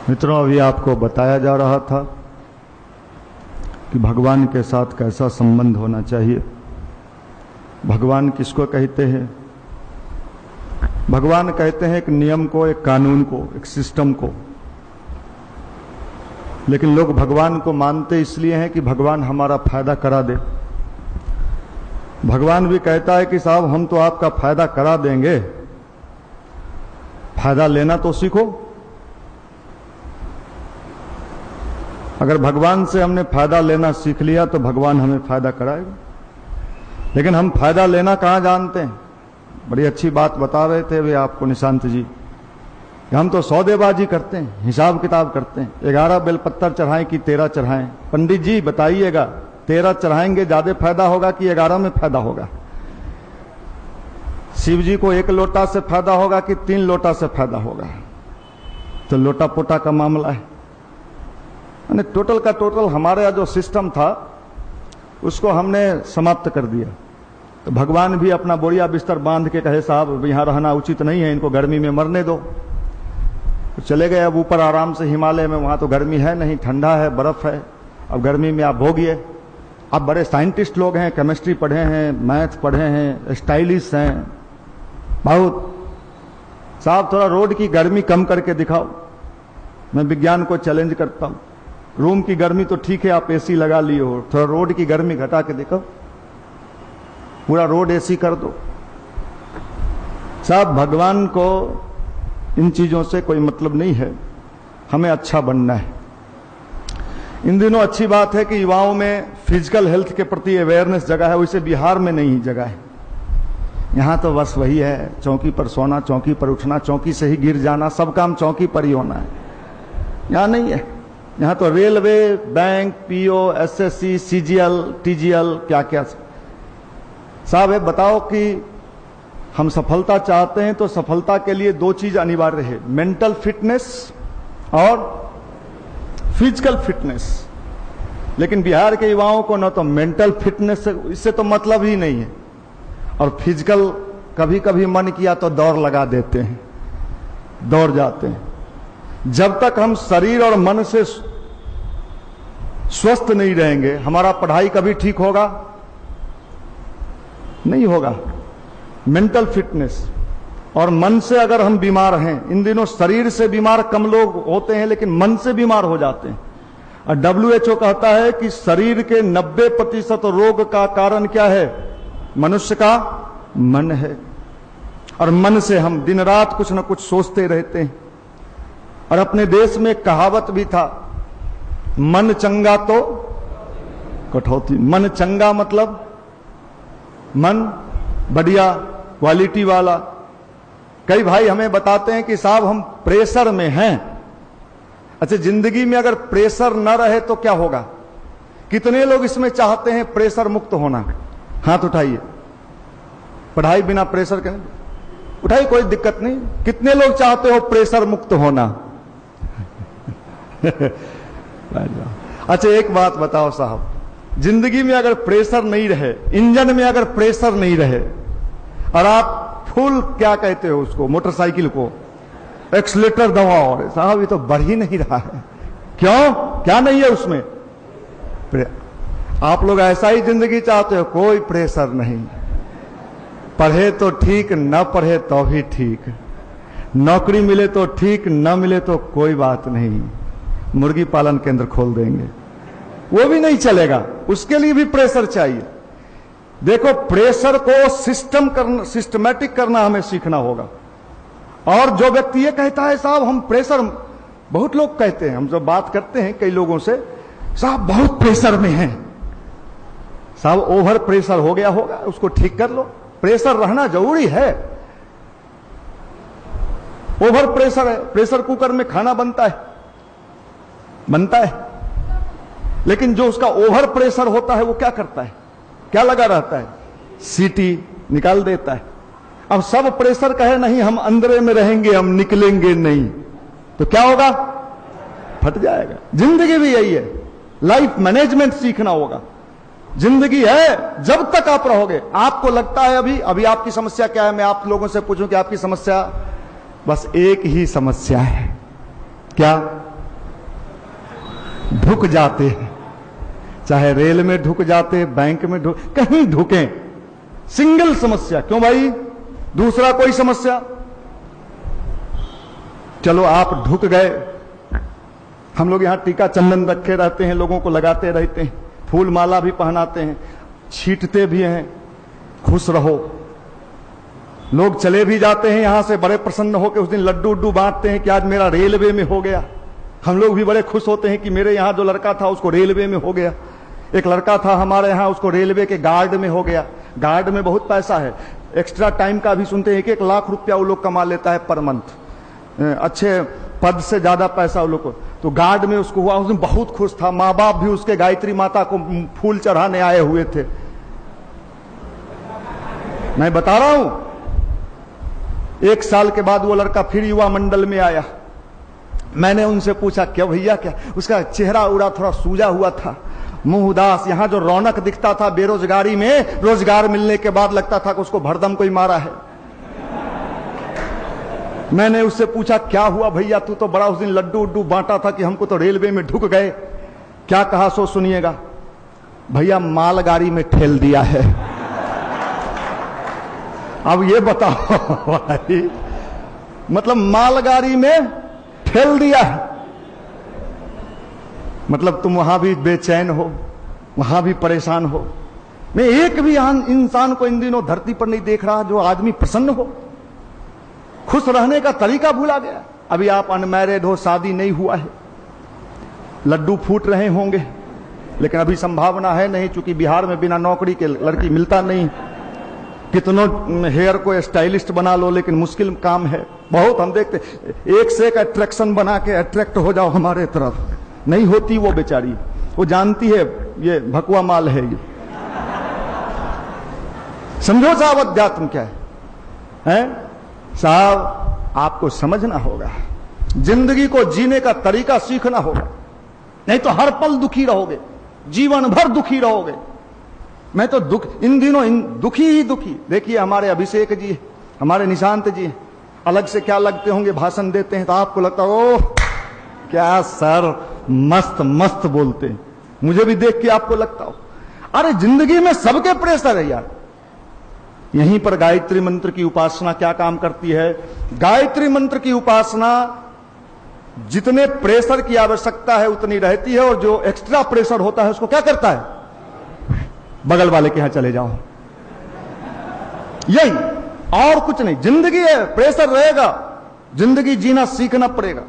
मित्रों, अभी आपको बताया जा रहा था कि भगवान के साथ कैसा संबंध होना चाहिए। भगवान किसको कहते हैं? भगवान कहते हैं एक नियम को, एक कानून को, एक सिस्टम को। लेकिन लोग भगवान को मानते इसलिए हैं कि भगवान हमारा फायदा करा दे। भगवान भी कहता है कि साहब हम तो आपका फायदा करा देंगे, फायदा लेना तो सीखो। अगर भगवान से हमने फायदा लेना सीख लिया तो भगवान हमें फायदा कराएगा। लेकिन हम फायदा लेना कहां जानते हैं? बड़ी अच्छी बात बता रहे थे वे आपको निशांत जी, कि हम तो सौदेबाजी करते हैं, हिसाब किताब करते हैं। 11 बेलपत्तर चढ़ाएं कि 13 चढ़ाएं? पंडित जी बताइएगा, 13 चढ़ाएंगे ज्यादा फायदा होगा कि 11 में फायदा होगा? शिव जी को 1 लोटा से फायदा होगा कि 3 लोटा से फायदा होगा? तो लोटा पोटा का मामला है। यानी टोटल का टोटल हमारे यहाँ जो सिस्टम था उसको हमने समाप्त कर दिया। तो भगवान भी अपना बोरिया बिस्तर बांध के कहे साहब यहाँ रहना उचित नहीं है, इनको गर्मी में मरने दो। तो चले गए अब ऊपर आराम से हिमालय में, वहां तो गर्मी है नहीं, ठंडा है, बर्फ है। अब गर्मी में आप भोगिए। आप बड़े साइंटिस्ट लोग हैं, केमिस्ट्री पढ़े हैं, मैथ पढ़े हैं, स्टाइलिश हैं बहुत। साहब थोड़ा रोड की गर्मी कम करके दिखाओ। मैं विज्ञान को चैलेंज करता हूं। रूम की गर्मी तो ठीक है, आप एसी लगा लिए हो, थोड़ा रोड की गर्मी घटा के देखो, पूरा रोड एसी कर दो। साहब भगवान को इन चीजों से कोई मतलब नहीं है, हमें अच्छा बनना है। इन दिनों अच्छी बात है कि युवाओं में फिजिकल हेल्थ के प्रति अवेयरनेस जगह है, वैसे बिहार में नहीं जगह है। यहां तो बस वही है, चौकी पर सोना, चौकी पर उठना, चौकी से ही गिर जाना, सब काम चौकी पर ही होना है। यहां नहीं है। यहां तो railway, bank, PO, SSC, CGL, TGL, क्या क्या। साहब ये बताओ कि हम सफलता चाहते हैं तो सफलता के लिए 2 चीज अनिवार्य है, मेंटल फिटनेस और फिजिकल फिटनेस। लेकिन बिहार के युवाओं को न तो मेंटल फिटनेस इससे तो मतलब ही नहीं है, और फिजिकल कभी कभी मन किया तो दौड़ लगा देते हैं, दौड़ जाते हैं। जब तक हम शरीर और मन से स्वस्थ नहीं रहेंगे, हमारा पढ़ाई कभी ठीक होगा नहीं होगा। मेंटल फिटनेस और मन से अगर हम बीमार हैं, इन दिनों शरीर से बीमार कम लोग होते हैं लेकिन मन से बीमार हो जाते हैं। और WHO कहता है कि शरीर के 90% रोग का कारण क्या है? मनुष्य का मन है। और मन से हम दिन रात कुछ न कुछ सोचते रहते हैं। और अपने देश में एक कहावत भी था, मन चंगा तो कठौती। मन चंगा मतलब मन बढ़िया क्वालिटी वाला। कई भाई हमें बताते हैं कि साहब हम प्रेशर में हैं। अच्छा, जिंदगी में अगर प्रेशर न रहे तो क्या होगा? कितने लोग इसमें चाहते हैं प्रेशर मुक्त होना? हाथ उठाइए। पढ़ाई बिना प्रेशर के उठाइए, कोई दिक्कत नहीं। कितने लोग चाहते हो प्रेशर मुक्त होना? अच्छा एक बात बताओ साहब, जिंदगी में अगर प्रेशर नहीं रहे, इंजन में अगर प्रेशर नहीं रहे, और आप फुल क्या कहते हो उसको, मोटरसाइकिल को एक्सीलेटर दबाओ, साहब ये तो बढ़ ही नहीं रहा है। क्यों? क्या नहीं है उसमें? आप लोग ऐसा ही जिंदगी चाहते हो, कोई प्रेशर नहीं। पढ़े तो ठीक, न पढ़े तो भी ठीक, नौकरी मिले तो ठीक, न मिले तो कोई बात नहीं, मुर्गी पालन केंद्र खोल देंगे, वो भी नहीं चलेगा, उसके लिए भी प्रेशर चाहिए। देखो, प्रेशर को सिस्टमैटिक करना हमें सीखना होगा। और जो व्यक्ति ये कहता है साहब हम प्रेशर, बहुत लोग कहते हैं, हम जब बात करते हैं कई लोगों से, साहब बहुत प्रेशर में हैं। साहब ओवर प्रेशर हो गया होगा, उसको ठीक कर लो। प्रेशर रहना जरूरी है। ओवर प्रेशर है, प्रेशर कुकर में खाना बनता है, लेकिन जो उसका ओवर प्रेशर होता है वो क्या करता है? क्या लगा रहता है? सीटी निकाल देता है। अब सब प्रेशर कहे नहीं हम अंदर में रहेंगे, हम निकलेंगे नहीं, तो क्या होगा? फट जाएगा। जिंदगी भी यही है, लाइफ मैनेजमेंट सीखना होगा। जिंदगी है, जब तक आप रहोगे। आपको लगता है अभी आपकी समस्या क्या है? मैं आप लोगों से पूछूं कि आपकी समस्या? बस एक ही समस्या है, क्या? ढुक जाते हैं, चाहे रेल में ढुक जाते, बैंक में ढुक, कहीं ढुके। सिंगल समस्या, क्यों भाई, दूसरा कोई समस्या? चलो आप ढुक गए, हम लोग यहां टीका चंदन रखे रहते हैं, लोगों को लगाते रहते हैं, फूल माला भी पहनाते हैं, छींटते भी हैं, खुश रहो। लोग चले भी जाते हैं यहां से बड़े प्रसन्न होकर, उस दिन लड्डू उड्डू बांटते हैं कि आज मेरा रेलवे में हो गया। हम लोग भी बड़े खुश होते हैं कि मेरे यहां जो लड़का था उसको रेलवे में हो गया। एक लड़का था हमारे यहां, उसको रेलवे के गार्ड में हो गया। गार्ड में बहुत पैसा है, एक्स्ट्रा टाइम का भी सुनते हैं कि 1 लाख रुपया वो लोग कमा लेता है पर मंथ, अच्छे पद से ज्यादा पैसा वो लोग को। तो गार्ड में उसको हुआ, उस दिन बहुत खुश था। माँ बाप भी उसके गायत्री माता को फूल चढ़ाने आए हुए थे। मैं बता रहा हूं, 1 साल के बाद वो लड़का फिर युवा मंडल में आया। मैंने उनसे पूछा, क्या भैया क्या? उसका चेहरा उड़ा थोड़ा सूजा हुआ था, मुंह उदास। यहां जो रौनक दिखता था बेरोजगारी में, रोजगार मिलने के बाद लगता था कि उसको भरदम कोई मारा है। मैंने उससे पूछा, क्या हुआ भैया, तू तो बड़ा उस दिन लड्डू उड्डू बांटा था कि हमको तो रेलवे में ढुक गए। क्या कहा सो सुनिएगा। भैया मालगाड़ी में ठेल दिया है। अब ये बताओ भाई, मतलब मालगाड़ी में ठेल दिया है, मतलब तुम वहां भी बेचैन हो, वहां भी परेशान हो। मैं एक भी इंसान को इन दिनों धरती पर नहीं देख रहा जो आदमी प्रसन्न हो। खुश रहने का तरीका भूला गया। अभी आप अनमैरिड हो, शादी नहीं हुआ है, लड्डू फूट रहे होंगे, लेकिन अभी संभावना है नहीं, चूंकि बिहार में बिना नौकरी के लड़की मिलता नहीं। कितनों हेयर को स्टाइलिस्ट बना लो, लेकिन मुश्किल काम है बहुत। हम देखते एक से एक अट्रैक्शन बना के अट्रैक्ट हो जाओ हमारे तरफ, नहीं होती वो बेचारी। वो जानती है ये भकुआ माल है ये। समझो साहब अध्यात्म क्या है? साहब आपको समझना होगा, जिंदगी को जीने का तरीका सीखना होगा, नहीं तो हर पल दुखी रहोगे, जीवन भर दुखी रहोगे। मैं तो इन दिनों दुखी ही दुखी। देखिए हमारे अभिषेक जी, हमारे निशांत जी, अलग से क्या लगते होंगे, भाषण देते हैं तो आपको लगता ओह क्या सर मस्त मस्त बोलते हैं। मुझे भी देख के आपको लगता हो, अरे जिंदगी में सबके प्रेशर है यार। यहीं पर गायत्री मंत्र की उपासना क्या काम करती है? गायत्री मंत्र की उपासना जितने प्रेशर की आवश्यकता है उतनी रहती है, और जो एक्स्ट्रा प्रेशर होता है उसको क्या करता है? बगल वाले के यहां चले जाओ। यही और कुछ नहीं। जिंदगी है, प्रेशर रहेगा, जिंदगी जीना सीखना पड़ेगा।